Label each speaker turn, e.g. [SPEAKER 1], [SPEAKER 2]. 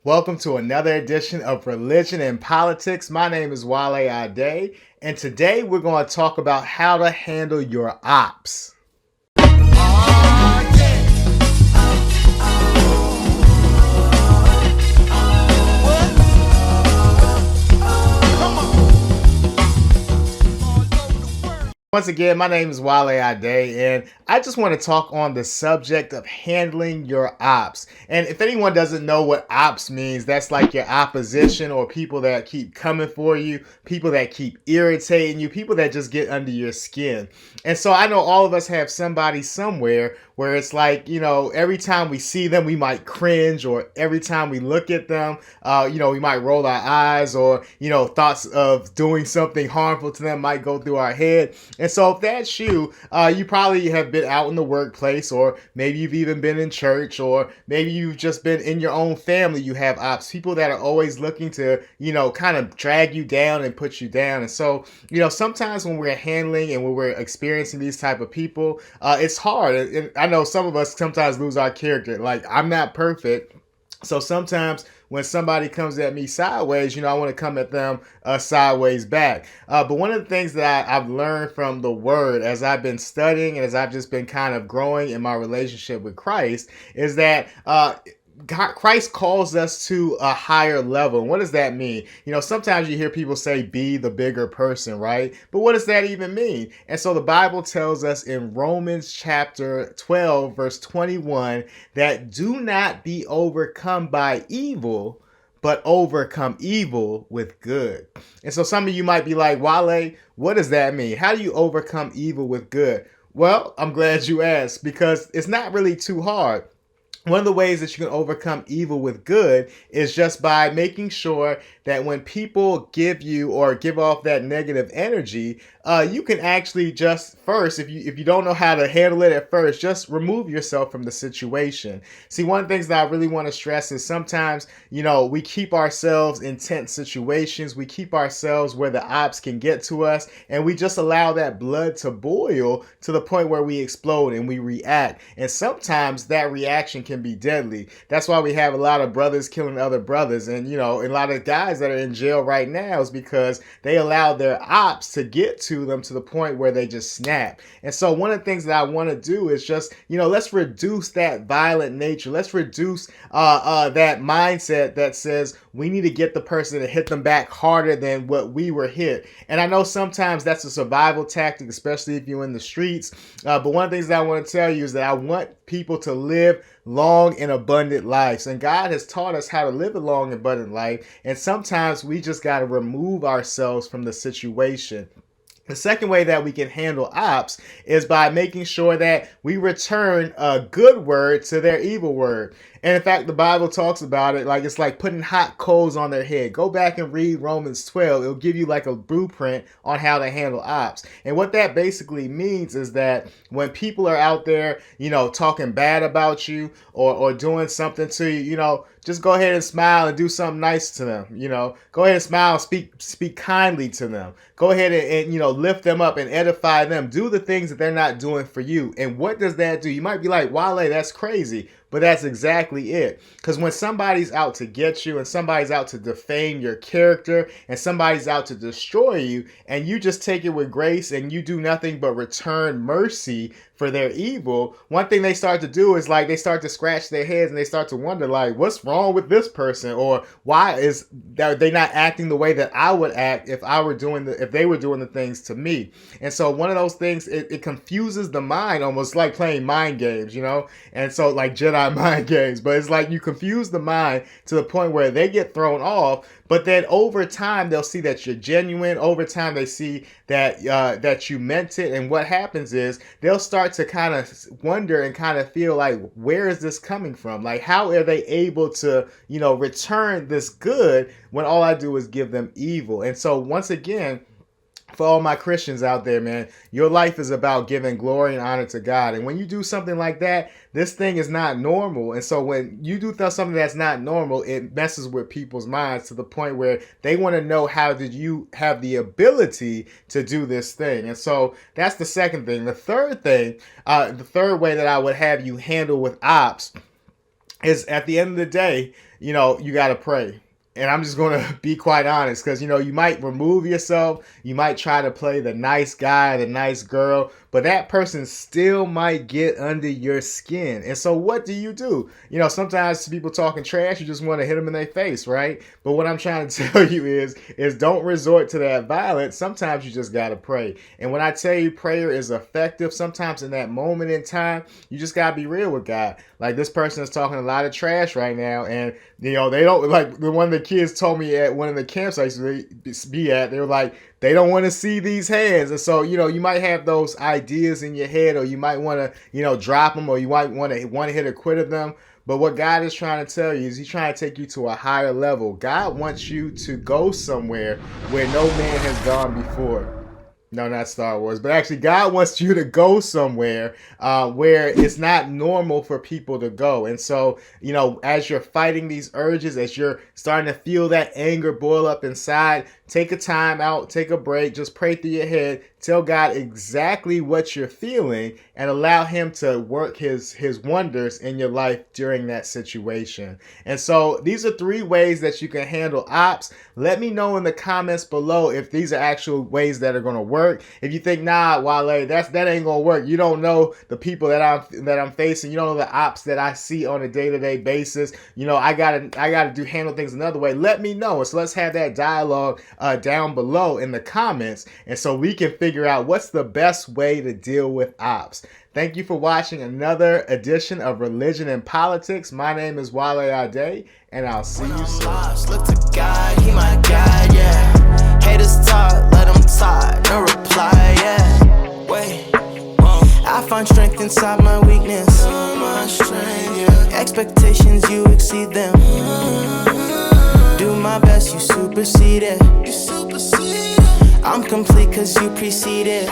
[SPEAKER 1] Welcome to another edition of Religion and Politics. My name is WaleAde, and today we're going to talk about how to handle your ops. Once again, my name is WaleAde, and I just want to talk on the subject of handling your ops. And if anyone doesn't know what ops means, that's like your opposition or people that keep coming for you, people that keep irritating you, people that just get under your skin. And so I know all of us have somebody somewhere where it's like, every time we see them, we might cringe, or every time we look at them, we might roll our eyes, or, thoughts of doing something harmful to them might go through our head. And so if that's you, you probably have been out in the workplace, or maybe you've even been in church, or maybe you've just been in your own family. You have ops, people that are always looking to, kind of drag you down and put you down. And so, sometimes when we're handling and when we're experiencing these type of people, it's hard. And I know some of us sometimes lose our character. Like, I'm not perfect. So sometimes when somebody comes at me sideways, I want to come at them sideways back. But one of the things that I've learned from the word as I've been studying and as I've just been kind of growing in my relationship with Christ is that Christ calls us to a higher level. What does that mean? Sometimes you hear people say, be the bigger person, right? But what does that even mean? And so the Bible tells us in Romans chapter 12, verse 21, that do not be overcome by evil, but overcome evil with good. And so some of you might be like, Wale, what does that mean? How do you overcome evil with good? Well, I'm glad you asked, because it's not really too hard. One of the ways that you can overcome evil with good is just by making sure that when people give you or give off that negative energy, you can actually just first, if you don't know how to handle it at first, just remove yourself from the situation. See, one of the things that I really want to stress is sometimes, we keep ourselves in tense situations. We keep ourselves where the ops can get to us, and we just allow that blood to boil to the point where we explode and we react. And sometimes that reaction can be deadly. That's why we have a lot of brothers killing other brothers, and a lot of guys that are in jail right now is because they allowed their ops to get to them to the point where they just snap. And so one of the things that I want to do is just, let's reduce that violent nature. Let's reduce that mindset that says we need to get the person to hit them back harder than what we were hit. And I know sometimes that's a survival tactic, especially if you're in the streets. But one of the things that I want to tell you is that I want people to live long and abundant lives. And God has taught us how to live a long and abundant life. And sometimes we just got to remove ourselves from the situation. The second way that we can handle ops is by making sure that we return a good word to their evil word. And in fact, the Bible talks about it like it's like putting hot coals on their head. Go back and read Romans 12. It'll give you like a blueprint on how to handle ops. And what that basically means is that when people are out there, talking bad about you or doing something to you, just go ahead and smile and do something nice to them. Go ahead and smile, speak kindly to them. Go ahead and lift them up and edify them. Do the things that they're not doing for you. And what does that do? You might be like, Wale, that's crazy. But that's exactly it. Because when somebody's out to get you and somebody's out to defame your character and somebody's out to destroy you, and you just take it with grace and you do nothing but return mercy for their evil, one thing they start to do is like they start to scratch their heads and they start to wonder like, what's wrong with this person? Or why is they not acting the way that I would act if they were doing the things to me? And so one of those things, it confuses the mind, almost like playing mind games, And so like Jedi mind games, but it's like you confuse the mind to the point where they get thrown off. But then over time, they'll see that you're genuine. Over time, they see that you meant it. And what happens is they'll start to kind of wonder and kind of feel like, where is this coming from? Like, how are they able to, return this good when all I do is give them evil? And so once again, for all my Christians out there, man, your life is about giving glory and honor to God. And when you do something like that, this thing is not normal. And so when you do something that's not normal, it messes with people's minds to the point where they want to know, how did you have the ability to do this thing? And so that's the second thing. The third thing, the third way that I would have you handle with ops is at the end of the day, you got to pray. And I'm just going to be quite honest, because, you might remove yourself. You might try to play the nice guy, the nice girl, but that person still might get under your skin. And so what do? Sometimes people talking trash, you just want to hit them in their face, right? But what I'm trying to tell you is don't resort to that violence. Sometimes you just got to pray. And when I tell you prayer is effective, sometimes in that moment in time, you just got to be real with God. Like, this person is talking a lot of trash right now, and they don't, like, one of the kids told me at one of the camps I used to be at, they were like, they don't want to see these hands. And so, you might have those ideas in your head, or you might want to, drop them, or you might want to hit or quit of them. But what God is trying to tell you is He's trying to take you to a higher level. God wants you to go somewhere where no man has gone before. No, not Star Wars, but actually God wants you to go somewhere where it's not normal for people to go. And so, as you're fighting these urges, as you're starting to feel that anger boil up inside, take a time out, take a break, just pray through your head, tell God exactly what you're feeling, and allow Him to work His wonders in your life during that situation. And so these are 3 ways that you can handle ops. Let me know in the comments below if these are actual ways that are going to work. If you think, nah, Wale, that ain't gonna work, you don't know the people that I'm facing, you don't know the ops that I see on a day-to-day basis, I gotta handle things another way, let me know. And so let's have that dialogue down below in the comments, and so we can figure out what's the best way to deal with ops. Thank you for watching another edition of Religion and Politics. My name is WaleAde, and I'll see you soon. Look to God, He my God, yeah. Haters talk, let them talk, no reply, yeah. Wait, I find strength inside my weakness. Expectations, you exceed them. Do my best, you supersede it. I'm complete cause you preceded.